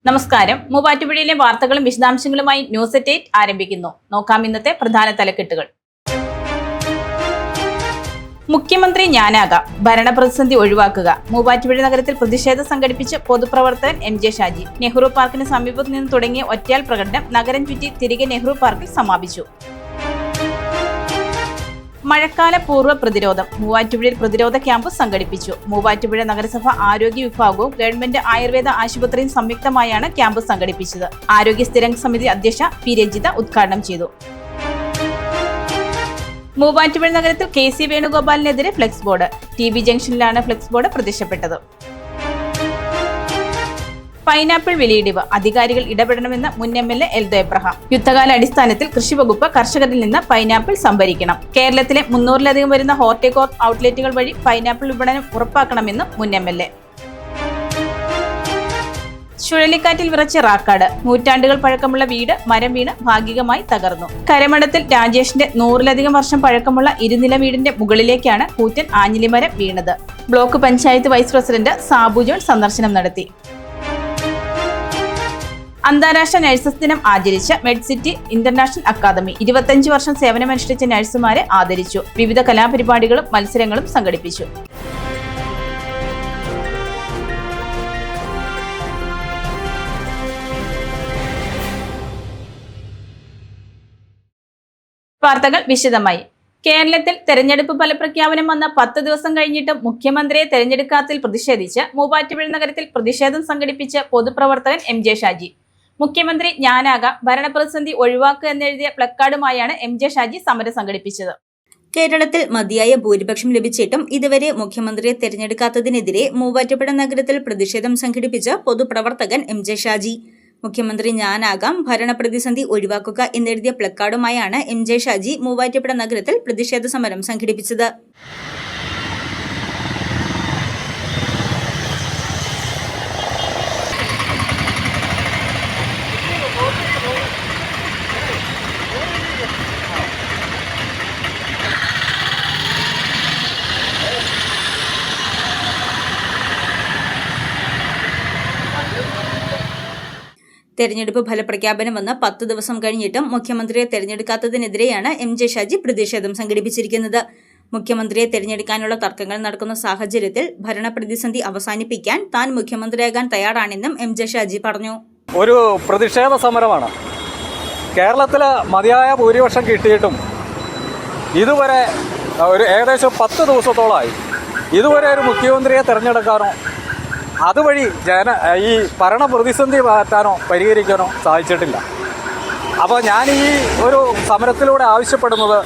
നമസ്കാരം. മൂവാറ്റുപുഴയിലെ വാർത്തകളും വിശദാംശങ്ങളുമായി ന്യൂസ് അറ്റ് 8 ആരംഭിക്കുന്നു. നോക്കാം ഇന്നത്തെ പ്രധാന തലക്കെട്ടുകൾ. മുഖ്യമന്ത്രി ഞാനാകാം, ഭരണപ്രതിസന്ധി ഒഴിവാക്കുക. മൂവാറ്റുപുഴ നഗരത്തിൽ പ്രതിഷേധം സംഘടിപ്പിച്ച് പൊതുപ്രവർത്തകൻ MJ ഷാജി. നെഹ്റു പാർക്കിന് സമീപത്ത് നിന്ന് തുടങ്ങിയ ഒറ്റയാൾ പ്രകടനം നഗരം ചുറ്റി തിരികെ നെഹ്റു പാർക്കിൽ സമാപിച്ചു. മഴക്കാല പൂർവ്വ പ്രതിരോധം. മൂവാറ്റുപുഴയിൽ പ്രതിരോധ ക്യാമ്പ് സംഘടിപ്പിച്ചു. മൂവാറ്റുപുഴ നഗരസഭ ആരോഗ്യ വിഭാഗവും ഗവൺമെന്റ് ആയുർവേദ ആശുപത്രിയും സംയുക്തമായാണ് ക്യാമ്പ് സംഘടിപ്പിച്ചത്. ആരോഗ്യ സ്ഥിരം സമിതി അധ്യക്ഷ പി രജിത ഉദ്ഘാടനം ചെയ്തു. മൂവാറ്റുപുഴ നഗരത്തിൽ KC വേണുഗോപാലിനെതിരെ ഫ്ലെക്സ് ബോർഡ്. TB ജംഗ്ഷനിലാണ് ഫ്ലെക്സ് ബോർഡ് പ്രത്യക്ഷപ്പെട്ടത്. പൈനാപ്പിൾ വിലയിടിവ്, അധികാരികൾ ഇടപെടണമെന്ന് മുൻ MLA എൽദോ എബ്രഹാം. യുദ്ധകാല അടിസ്ഥാനത്തിൽ കൃഷിവകുപ്പ് കർഷകരിൽ നിന്ന് പൈനാപ്പിൾ സംഭരിക്കണം. കേരളത്തിലെ 300-ലധികം വരുന്ന ഹോർട്ടികോർപ്പ് ഔട്ട്ലെറ്റുകൾ വഴി പൈനാപ്പിൾ വിപണനം ഉറപ്പാക്കണമെന്നും മുൻ MLA. ചുഴലിക്കാറ്റിൽ വിറച്ച റാക്കാട്. നൂറ്റാണ്ടുകൾ പഴക്കമുള്ള വീട് മരം വീണ് ഭാഗികമായി തകർന്നു. കരമഠത്തിൽ രാജേഷിന്റെ 100-ലധികം വർഷം പഴക്കമുള്ള ഇരുനില വീടിന്റെ മുകളിലേക്കാണ് കൂറ്റൻ ആഞ്ഞിലിമരം വീണത്. Block panchayat vice president Sabu John സന്ദർശനം നടത്തി. അന്താരാഷ്ട്ര നഴ്സസ് ദിനം ആചരിച്ച മെഡ്സിറ്റി ഇന്റർനാഷണൽ അക്കാദമി 25 വർഷം സേവനമനുഷ്ഠിച്ച നഴ്സുമാരെ ആദരിച്ചു. വിവിധ കലാപരിപാടികളും മത്സരങ്ങളും സംഘടിപ്പിച്ചു. വാർത്തകൾ വിശദമായി. കേരളത്തിൽ തെരഞ്ഞെടുപ്പ് ഫലപ്രഖ്യാപനം വന്ന 10 ദിവസം കഴിഞ്ഞിട്ടും മുഖ്യമന്ത്രിയെ തെരഞ്ഞെടുക്കാത്തതിൽ പ്രതിഷേധിച്ച് മൂവാറ്റുപുഴ നഗരത്തിൽ പ്രതിഷേധം സംഘടിപ്പിച്ച് പൊതുപ്രവർത്തകൻ MJ ഷാജി. മുഖ്യമന്ത്രി ഞാനാകാം, ഭരണപ്രതിസന്ധി ഒഴിവാക്കുക എന്നെഴുതിയ പ്ലക്കാർഡുമായാണ് MJ ഷാജി സമരം സംഘടിപ്പിച്ചത്. കേരളത്തിൽ മതിയായ ഭൂരിപക്ഷം ലഭിച്ചിട്ടും ഇതുവരെ മുഖ്യമന്ത്രിയെ തെരഞ്ഞെടുക്കാത്തതിനെതിരെ മൂവാറ്റുപുഴ നഗരത്തിൽ പ്രതിഷേധം സംഘടിപ്പിച്ച പൊതുപ്രവർത്തകൻ MJ ഷാജി. മുഖ്യമന്ത്രി ഞാനാകാം, ഭരണപ്രതിസന്ധി ഒഴിവാക്കുക എന്നെഴുതിയ പ്ലക്കാർഡുമായാണ് MJ ഷാജി മൂവാറ്റുപുഴ നഗരത്തിൽ പ്രതിഷേധ സമരം സംഘടിപ്പിച്ചത്. തെരഞ്ഞെടുപ്പ് ഫലപ്രഖ്യാപനം വന്ന് 10 ദിവസം കഴിഞ്ഞിട്ടും മുഖ്യമന്ത്രിയെ തെരഞ്ഞെടുക്കാത്തതിനെതിരെയാണ് MJ ഷാജി പ്രതിഷേധം സംഘടിപ്പിച്ചിരിക്കുന്നത്. മുഖ്യമന്ത്രിയെ തെരഞ്ഞെടുക്കാനുള്ള തർക്കങ്ങൾ നടക്കുന്ന സാഹചര്യത്തിൽ ഭരണപ്രതിസന്ധി അവസാനിപ്പിക്കാൻ താൻ മുഖ്യമന്ത്രിയാകാൻ തയ്യാറാണെന്നും MJ ഷാജി പറഞ്ഞു. ഒരു പ്രതിഷേധ സമരമാണ്. കേരളത്തിൽ മതിയായ ഭൂരിപക്ഷം കിട്ടിയിട്ടും ഇതുവരെ ഏകദേശം 10 ദിവസത്തോളമായി ഇതുവരെ ഒരു മുഖ്യമന്ത്രിയെ തെരഞ്ഞെടുക്കാനോ അതുവഴി ഈ ഭരണപ്രതിസന്ധി മാറ്റാനോ പരിഹരിക്കാനോ സാധിച്ചിട്ടില്ല. അപ്പോൾ ഞാൻ ഈ ഒരു സമരത്തിലൂടെ ആവശ്യപ്പെടുന്നത്,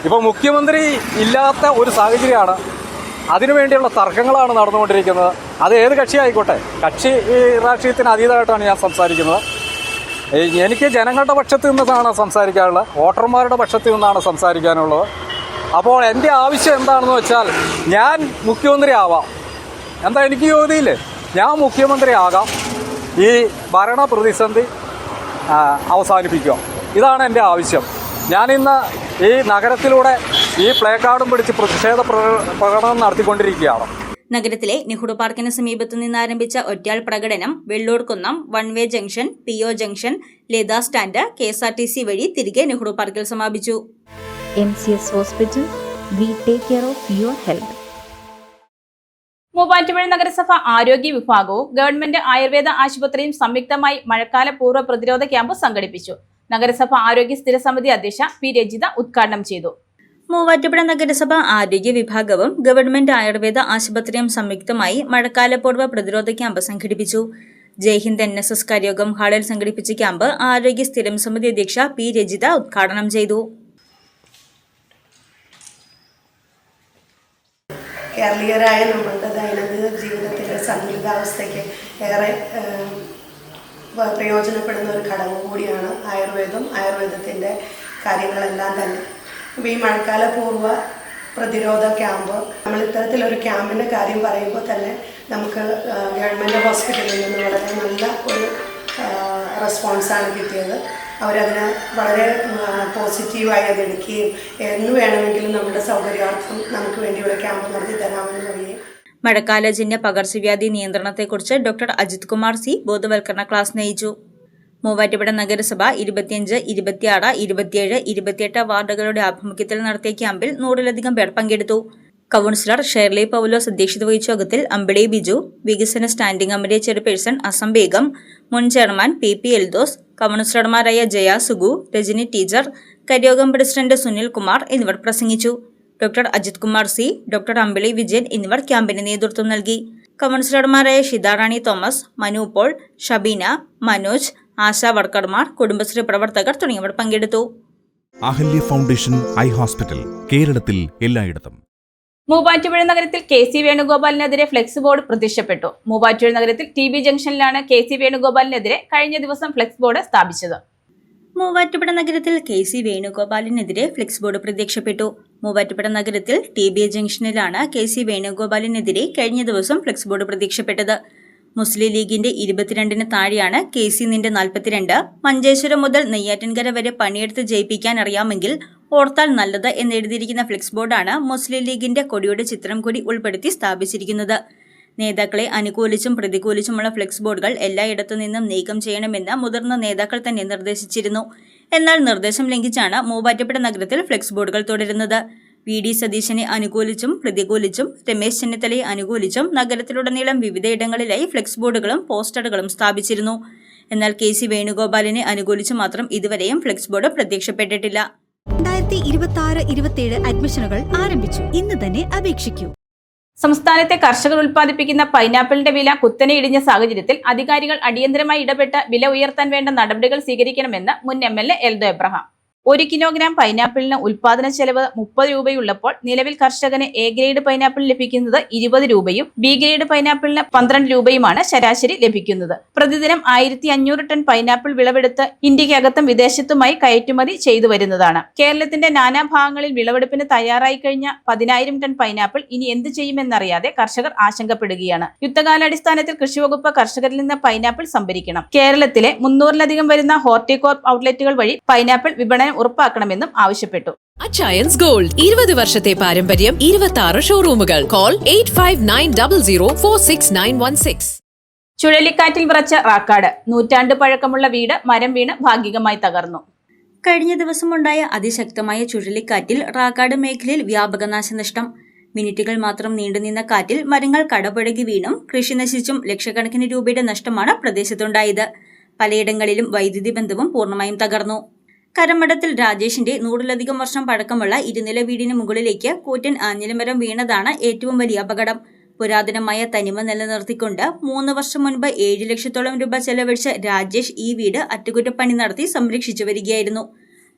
ഇപ്പോൾ മുഖ്യമന്ത്രി ഇല്ലാത്ത ഒരു സാഹചര്യമാണ്. അതിനുവേണ്ടിയുള്ള തർക്കങ്ങളാണ് നടന്നുകൊണ്ടിരിക്കുന്നത്. അത് ഏത് കക്ഷിയായിക്കോട്ടെ, കക്ഷി രാഷ്ട്രീയത്തിന് അതീതമായിട്ടാണ് ഞാൻ സംസാരിക്കുന്നത്. എനിക്ക് ജനങ്ങളുടെ പക്ഷത്ത് നിന്നാണ് സംസാരിക്കാനുള്ളത്, വോട്ടർമാരുടെ പക്ഷത്ത് നിന്നാണ് സംസാരിക്കാനുള്ളത്. അപ്പോൾ എൻ്റെ ആവശ്യം എന്താണെന്ന് വെച്ചാൽ, ഞാൻ മുഖ്യമന്ത്രി ആവാം, എന്താ എനിക്ക് യോഗ്യതയില്ലേ, ഞാൻ മുഖ്യമന്ത്രി ആകാം, ഈ ഭരണ പ്രതിസന്ധി അവസാനിപ്പിക്കുക, ഇതാണ് എൻ്റെ ആവശ്യം. ഞാനിന്ന് ഈ നഗരത്തിലൂടെ ഈ പ്ലേ കാർഡും പിടിച്ച് പ്രതിഷേധ പ്രകടനം നടത്തിക്കൊണ്ടിരിക്കുകയാണ്. നഗരത്തിലെ നെഹ്റു പാർക്കിന് സമീപത്തു നിന്ന് ആരംഭിച്ച ഒറ്റയാൾ പ്രകടനം Vellurkunnam, one way junction, PO junction, ലേദ സ്റ്റാൻഡ്, KSRTC വഴി തിരികെ നെഹ്റു പാർക്കിൽ സമാപിച്ചു. MCS hospital, we take care of your health. Muvattupuzha നഗരസഭ ആരോഗ്യ വിഭാഗവും ഗവൺമെന്റ് ആയുർവേദ ആശുപത്രിയും സംയുക്തമായി മഴക്കാല പൂർവ്വ പ്രതിരോധ ക്യാമ്പ് സംഘടിപ്പിച്ചു. നഗരസഭ ആരോഗ്യ സ്ഥിര സമിതി അധ്യക്ഷ പി രജിത ഉദ്ഘാടനം ചെയ്തു. മൂവാറ്റുപുഴ നഗരസഭ ആരോഗ്യ വിഭാഗവും ഗവൺമെന്റ് ആയുർവേദ ആശുപത്രിയും സംയുക്തമായി മഴക്കാല പൂർവ്വ പ്രതിരോധ ക്യാമ്പ് സംഘടിപ്പിച്ചു. ജയ്ഹിന്ദ് NSS കാര്യോഗം ഹാളിൽ സംഘടിപ്പിച്ച ക്യാമ്പ് ആരോഗ്യ സ്ഥിരം സമിതി അധ്യക്ഷ പി രജിത ഉദ്ഘാടനം ചെയ്തു. കേരളീയരായ നമ്മളുടെ ദൈനംദിന ജീവിതത്തിലെ സന്തുലിതാവസ്ഥയ്ക്ക് ഏറെ പ്രയോജനപ്പെടുന്ന ഒരു ഘടകം കൂടിയാണ് ആയുർവേദത്തിൻ്റെ കാര്യങ്ങളെല്ലാം തന്നെ. അപ്പോൾ ഈ മഴക്കാല പൂർവ്വ പ്രതിരോധ ക്യാമ്പ്, നമ്മൾ ഇത്തരത്തിലൊരു ക്യാമ്പിൻ്റെ കാര്യം പറയുമ്പോൾ തന്നെ നമുക്ക് ഗവൺമെൻറ് ഹോസ്പിറ്റലിൽ നിന്ന് വളരെ നല്ല ഒരു റെസ്പോൺസാണ് കിട്ടിയത്. അവരതിനെ വളരെ പോസിറ്റീവായി അതെടുക്കുകയും എന്ന് വേണമെങ്കിലും നമ്മുടെ സൗകര്യാർത്ഥം നമുക്ക് വേണ്ടിയുള്ള ക്യാമ്പ് നടത്തി തരാമെന്ന് പറയുകയും. മഴക്കാലജന്യ പകർച്ചവ്യാധി നിയന്ത്രണത്തെക്കുറിച്ച് ഡോക്ടർ അജിത് കുമാർ സി ബോധവൽക്കരണ ക്ലാസ് നയിച്ചു. മൂവാറ്റുപുഴ നഗരസഭ 25, 26, 27, 28 വാർഡുകളുടെ ആഭിമുഖ്യത്തിൽ നടത്തിയ ക്യാമ്പിൽ 100-ലധികം പേർ പങ്കെടുത്തു. കൗൺസിലർ ഷേർലി പൗലോസ് അധ്യക്ഷത വഹിച്ച യോഗത്തിൽ അമ്പിളി ബിജു, വികസന standing committee chairperson Asam Begum, മുൻ ചെയർമാൻ PP എൽദോസ്, കൗൺസിലർമാരായ ജയ സുഗു, രജനി ടീച്ചർ, കരിയോഗം പ്രസിഡന്റ് സുനിൽ കുമാർ എന്നിവർ പ്രസംഗിച്ചു. Doctor Ajith Kumar C, doctor Ambili Vijayan എന്നിവർ ക്യാമ്പിന് നേതൃത്വം നൽകി. കൗൺസിലർമാരായ ഷിതാറാണി തോമസ്, മനു പോൾ, ഷബീന, മനോജ്, ആശാ വർക്കർമാർ, കുടുംബശ്രീ പ്രവർത്തകർ തുടങ്ങിയവർ പങ്കെടുത്തു. അഹല്യ ഫൗണ്ടേഷൻ ഐ ഹോസ്പിറ്റൽ, കേരളത്തിൽ എല്ലായിടത്തും. മൂവാറ്റുപുഴ നഗരത്തിൽ KC വേണുഗോപാലിനെതിരെ ഫ്ലെക്സ് ബോർഡ് പ്രത്യക്ഷപ്പെട്ടു. മൂവാറ്റുപുഴ നഗരത്തിൽ TB ജംഗ്ഷനിലാണ് KC വേണുഗോപാലിനെതിരെ കഴിഞ്ഞ ദിവസം ഫ്ലെക്സ് ബോർഡ് സ്ഥാപിച്ചത്. മൂവാറ്റുപുഴ നഗരത്തിൽ KC വേണുഗോപാലിനെതിരെ ഫ്ലെക്സ് ബോർഡ് പ്രത്യക്ഷപ്പെട്ടു. മൂവാറ്റുപുഴ നഗരത്തിൽ TB ജംഗ്ഷനിലാണ് KC വേണുഗോപാലിനെതിരെ കഴിഞ്ഞ ദിവസം ഫ്ലെക്സ് ബോർഡ് പ്രത്യക്ഷപ്പെട്ടത്. മുസ്ലിം ലീഗിന്റെ 22-ന് താഴെയാണ് KC നിന്റെ 42, മഞ്ചേശ്വരം മുതൽ നെയ്യാറ്റിൻകര വരെ പണിയെടുത്ത് ജയിപ്പിക്കാൻ അറിയാമെങ്കിൽ ഓർത്താൽ നല്ലത് എന്നെഴുതിയിരിക്കുന്ന ഫ്ലെക്സ് ബോർഡാണ് മുസ്ലിം ലീഗിന്റെ കൊടിയുടെ ചിത്രം കൂടി ഉൾപ്പെടുത്തി സ്ഥാപിച്ചിരിക്കുന്നത്. നേതാക്കളെ അനുകൂലിച്ചും പ്രതികൂലിച്ചുമുള്ള ഫ്ലെക്സ് ബോർഡുകൾ എല്ലായിടത്തു നിന്നും നീക്കം ചെയ്യണമെന്ന് മുതിർന്ന നേതാക്കൾ തന്നെ നിർദ്ദേശിച്ചിരുന്നു. എന്നാൽ നിർദ്ദേശം ലംഘിച്ചാണ് മൂവാറ്റുപുഴ നഗരത്തിൽ ഫ്ലെക്സ് ബോർഡുകൾ തുടരുന്നത്. VD സതീശനെ അനുകൂലിച്ചും പ്രതികൂലിച്ചും രമേശ് ചെന്നിത്തലയെ അനുകൂലിച്ചും നഗരത്തിലുടനീളം വിവിധയിടങ്ങളിലായി ഫ്ലെക്സ് ബോർഡുകളും പോസ്റ്ററുകളും സ്ഥാപിച്ചിരുന്നു. എന്നാൽ KC വേണുഗോപാലിനെ അനുകൂലിച്ച് മാത്രം ഇതുവരെയും ഫ്ലെക്സ് ബോർഡ് പ്രത്യക്ഷപ്പെട്ടിട്ടില്ല. 2026-27 അഡ്മിഷനുകൾ ആരംഭിച്ചു. ഇന്ന് തന്നെ അപേക്ഷിക്കൂ. സംസ്ഥാനത്തെ കർഷകർ ഉൽപ്പാദിപ്പിക്കുന്ന പൈനാപ്പിളിന്റെ വില കുത്തനെ ഇടിഞ്ഞ സാഹചര്യത്തിൽ അധികാരികൾ അടിയന്തരമായി ഇടപെട്ട് വില ഉയർത്താൻ വേണ്ട നടപടികൾ സ്വീകരിക്കണമെന്ന് മുൻ MLA എൽദോ എബ്രഹാം. 1 കിലോഗ്രാം പൈനാപ്പിളിന് ഉൽപാദന ചെലവ് 30 രൂപയുള്ളപ്പോൾ നിലവിൽ കർഷകന് A ഗ്രേഡ് പൈനാപ്പിൾ ലഭിക്കുന്നത് 20 രൂപയും B ഗ്രേഡ് പൈനാപ്പിളിന് 12 രൂപയുമാണ് ശരാശരി ലഭിക്കുന്നത്. പ്രതിദിനം 1500 ടൺ പൈനാപ്പിൾ വിളവെടുത്ത് ഇന്ത്യക്കകത്തും വിദേശത്തുമായി കയറ്റുമതി ചെയ്തു വരുന്നതാണ്. കേരളത്തിന്റെ നാനാഭാഗങ്ങളിൽ വിളവെടുപ്പിന് തയ്യാറായി കഴിഞ്ഞ 10,000 ടൺ പൈനാപ്പിൾ ഇനി എന്ത് ചെയ്യുമെന്നറിയാതെ കർഷകർ ആശങ്കപ്പെടുകയാണ്. യുദ്ധകാലാടിസ്ഥാനത്തിൽ കൃഷിവകുപ്പ് കർഷകരിൽ നിന്ന് പൈനാപ്പിൾ സംഭരിക്കണം. കേരളത്തിലെ 300-ലധികം വരുന്ന ഹോർട്ടികോർപ്പ് ഔട്ട്ലെറ്റുകൾ വഴി പൈനാപ്പിൾ വിപണനം ഉറപ്പാക്കണമെന്നും ആവശ്യപ്പെട്ടു. അച്ചയൻസ് ഗോൾഡ് 20 വർഷത്തെ പാരമ്പര്യം, 26 ഷോറൂമുകൾ. കോൾ 8590046916. ചുഴലിക്കാറ്റിൽ വിറച്ച റാക്കാട്, നൂറ്റാണ്ട് പഴക്കമുള്ള വീട് മരം വീണ് ഭാഗികമായി തകർന്നു. കഴിഞ്ഞ ദിവസമുണ്ടായ അതിശക്തമായ ചുഴലിക്കാറ്റിൽ റാക്കാട് മേഖലയിൽ വ്യാപക നാശനഷ്ടം. മിനിറ്റുകൾ മാത്രം നീണ്ടുനിന്ന കാറ്റിൽ മരങ്ങൾ കടപുഴകി വീണും കൃഷി നശിച്ചും ലക്ഷക്കണക്കിന് രൂപയുടെ നഷ്ടമാണ് പ്രദേശത്തുണ്ടായത്. പലയിടങ്ങളിലും വൈദ്യുതി ബന്ധവും പൂർണ്ണമായും തകർന്നു. കരമഠത്തിൽ രാജേഷിന്റെ 100-ലധികം വർഷം പഴക്കമുള്ള 2-നില വീടിന് മുകളിലേക്ക് കൂറ്റൻ ആഞ്ഞിലിമരം വീണതാണ് ഏറ്റവും വലിയ അപകടം. പുരാതനമായ തനിമ നിലനിർത്തിക്കൊണ്ട് 3 വർഷം മുൻപ് 7 ലക്ഷത്തോളം രൂപ ചെലവഴിച്ച് രാജേഷ് ഈ വീട് അറ്റകുറ്റപ്പണി നടത്തി സംരക്ഷിച്ചു വരികയായിരുന്നു.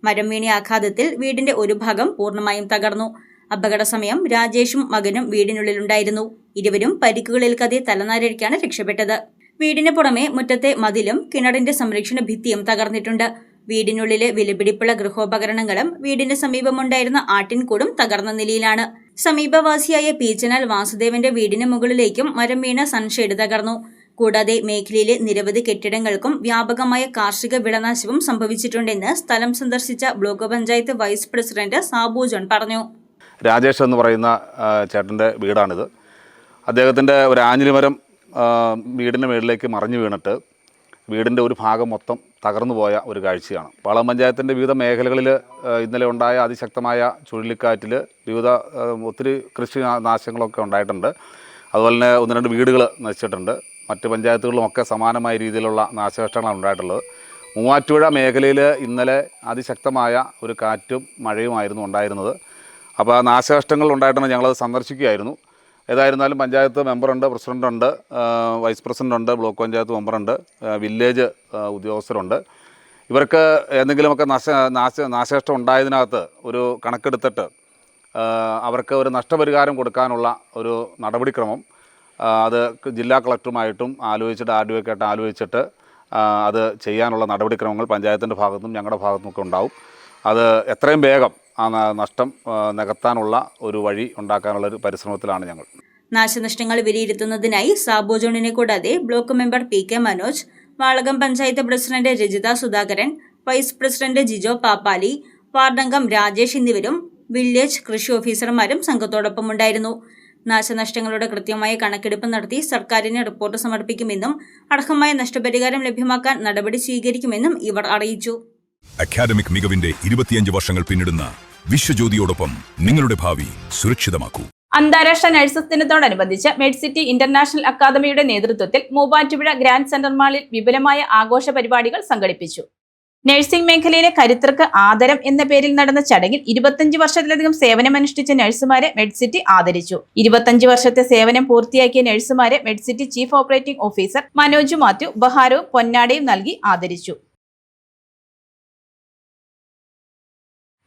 മരം വീണ ആഘാതത്തിൽ വീടിന്റെ ഒരു ഭാഗം പൂർണ്ണമായും തകർന്നു. അപകട സമയം രാജേഷും മകനും വീടിനുള്ളിലുണ്ടായിരുന്നു. ഇരുവരും പരിക്കുകളേൽക്കാതെ തലനാരിഴയ്ക്കാണ് രക്ഷപ്പെട്ടത്. വീടിന് പുറമെ മുറ്റത്തെ മതിലും കിണറിന്റെ സംരക്ഷണ ഭിത്തിയും തകർന്നിട്ടുണ്ട്. വീടിനുള്ളിലെ വിലപിടിപ്പുള്ള ഗൃഹോപകരണങ്ങളും വീടിന് സമീപമുണ്ടായിരുന്ന ആട്ടിൻകൂടും തകർന്ന നിലയിലാണ്. സമീപവാസിയായ പീച്ചനാൽ വാസുദേവന്റെ വീടിന് മുകളിലേക്കും മരം വീണ സൺഷെയ്ഡ് തകർന്നു. കൂടാതെ മേഖലയിലെ നിരവധി കെട്ടിടങ്ങൾക്കും വ്യാപകമായ കാർഷിക വിളനാശവും സംഭവിച്ചിട്ടുണ്ടെന്ന് സ്ഥലം സന്ദർശിച്ച block panchayat vice president Sabu John പറഞ്ഞു. രാജേഷ് എന്ന് പറയുന്ന ചേട്ടൻ്റെ വീടാണിത്. അദ്ദേഹത്തിൻ്റെ ഒരു ആഞ്ഞിലിമരം വീടിൻ്റെ മുകളിലേക്ക് മറിഞ്ഞു വീണിട്ട് വീടിൻ്റെ ഒരു ഭാഗം മൊത്തം തകർന്നു പോയ ഒരു കാഴ്ചയാണ്. പാളം പഞ്ചായത്തിൻ്റെ വിവിധ മേഖലകളിൽ ഇന്നലെ ഉണ്ടായ അതിശക്തമായ ചുഴലിക്കാറ്റിൽ ഒത്തിരി കൃഷി നാശങ്ങളൊക്കെ ഉണ്ടായിട്ടുണ്ട്. അതുപോലെ തന്നെ 1-2 വീടുകൾ നശിച്ചിട്ടുണ്ട്. മറ്റ് പഞ്ചായത്തുകളിലുമൊക്കെ സമാനമായ രീതിയിലുള്ള നാശനഷ്ടങ്ങളാണ് ഉണ്ടായിട്ടുള്ളത്. മൂവാറ്റുപുഴ മേഖലയിൽ ഇന്നലെ അതിശക്തമായ ഒരു കാറ്റും മഴയുമായിരുന്നു ഉണ്ടായിരുന്നത്. അപ്പോൾ ആ നാശനഷ്ടങ്ങൾ ഉണ്ടായിട്ടാണ് ഞങ്ങളത് സന്ദർശിക്കുകയായിരുന്നു. ഏതായിരുന്നാലും പഞ്ചായത്ത് മെമ്പറുണ്ട്, പ്രസിഡൻ്റുണ്ട്, വൈസ് പ്രസിഡൻ്റുണ്ട്, ബ്ലോക്ക് പഞ്ചായത്ത് മെമ്പറുണ്ട്, വില്ലേജ് ഉദ്യോഗസ്ഥരുണ്ട്. ഇവർക്ക് എന്തെങ്കിലുമൊക്കെ നാശനഷ്ടം ഉണ്ടായതിനകത്ത് ഒരു കണക്കെടുത്തിട്ട് അവർക്ക് ഒരു നഷ്ടപരിഹാരം കൊടുക്കാനുള്ള ഒരു നടപടിക്രമം അത് ജില്ലാ കളക്ടറുമായിട്ടും RDOക്കായിട്ട് ആലോചിച്ചിട്ട് അത് ചെയ്യാനുള്ള നടപടിക്രമങ്ങൾ പഞ്ചായത്തിൻ്റെ ഭാഗത്തുനിന്നും ഞങ്ങളുടെ ഭാഗത്തുനിന്നൊക്കെ ഉണ്ടാവും. അത് എത്രയും വേഗം ആ നഷ്ടം നികത്താനുള്ള ഒരു വഴി ഉണ്ടാക്കാനുള്ള ഒരു പരിശ്രമത്തിലാണ് ഞങ്ങൾ. നാശനഷ്ടങ്ങൾ വിലയിരുത്തുന്നതിനായി സാബു ജോണിനെ കൂടാതെ block member PK Manoj, Valakam panchayat president Rajitha Sudhakaran, vice president Jijo Pappali, വാർഡംഗം രാജേഷ് എന്നിവരും വില്ലേജ് കൃഷി ഓഫീസർമാരും സംഘത്തോടൊപ്പം ഉണ്ടായിരുന്നു. നാശനഷ്ടങ്ങളുടെ കൃത്യമായ കണക്കെടുപ്പ് നടത്തി സർക്കാരിന് റിപ്പോർട്ട് സമർപ്പിക്കുമെന്നും അർഹമായ നഷ്ടപരിഹാരം ലഭ്യമാക്കാൻ നടപടി സ്വീകരിക്കുമെന്നും ഇവർ അറിയിച്ചു. അക്കാദമിക് മികവിന്റെ 25 വർഷങ്ങൾ പിന്നിടുന്ന വിശ്വജ്യോതിയോടൊപ്പം നിങ്ങളുടെ ഭാവി സുരക്ഷിതമാക്കൂ. അന്താരാഷ്ട്ര നഴ്സസ് ദിനത്തോടനുബന്ധിച്ച് മെഡ്സിറ്റി ഇന്റർനാഷണൽ അക്കാദമിയുടെ നേതൃത്വത്തിൽ മൂവാറ്റുപുഴ ഗ്രാൻഡ് സെന്റർ മാളിൽ വിപുലമായ ആഘോഷ പരിപാടികൾ സംഘടിപ്പിച്ചു. നഴ്സിംഗ് മേഖലയിലെ കരുത്തർക്ക് ആദരം എന്ന പേരിൽ നടന്ന ചടങ്ങിൽ 25 വർഷത്തിലധികം സേവനമനുഷ്ഠിച്ച നഴ്സുമാരെ മെഡ്സിറ്റി ആദരിച്ചു. 25 വർഷത്തെ സേവനം പൂർത്തിയാക്കിയ നഴ്സുമാരെ Medcity chief operating officer Manoj Mathew ഉപഹാരവും പൊന്നാടയും നൽകി ആദരിച്ചു.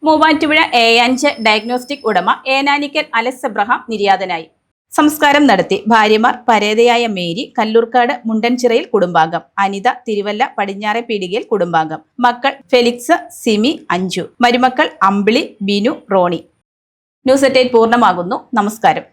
മൂവാറ്റുപുഴ A5 ഡയഗ്നോസ്റ്റിക് ഉടമ ഏനാനിക്കൽ അലക്സ് എബ്രഹാം നിര്യാതനായി. സംസ്കാരം നടത്തി. ഭാര്യമാർ പരേതയായ മേരി കല്ലൂർക്കാട് മുണ്ടൻചിറയിൽ കുടുംബാംഗം, അനിത തിരുവല്ല പടിഞ്ഞാറെ പീടികയിൽ കുടുംബാംഗം, മക്കൾ ഫെലിക്സ്, സിമി, അഞ്ജു, മരുമക്കൾ അമ്പിളി, ബിനു, റോണി. ന്യൂസ് 8 പൂർണ്ണമാകുന്നു. നമസ്കാരം.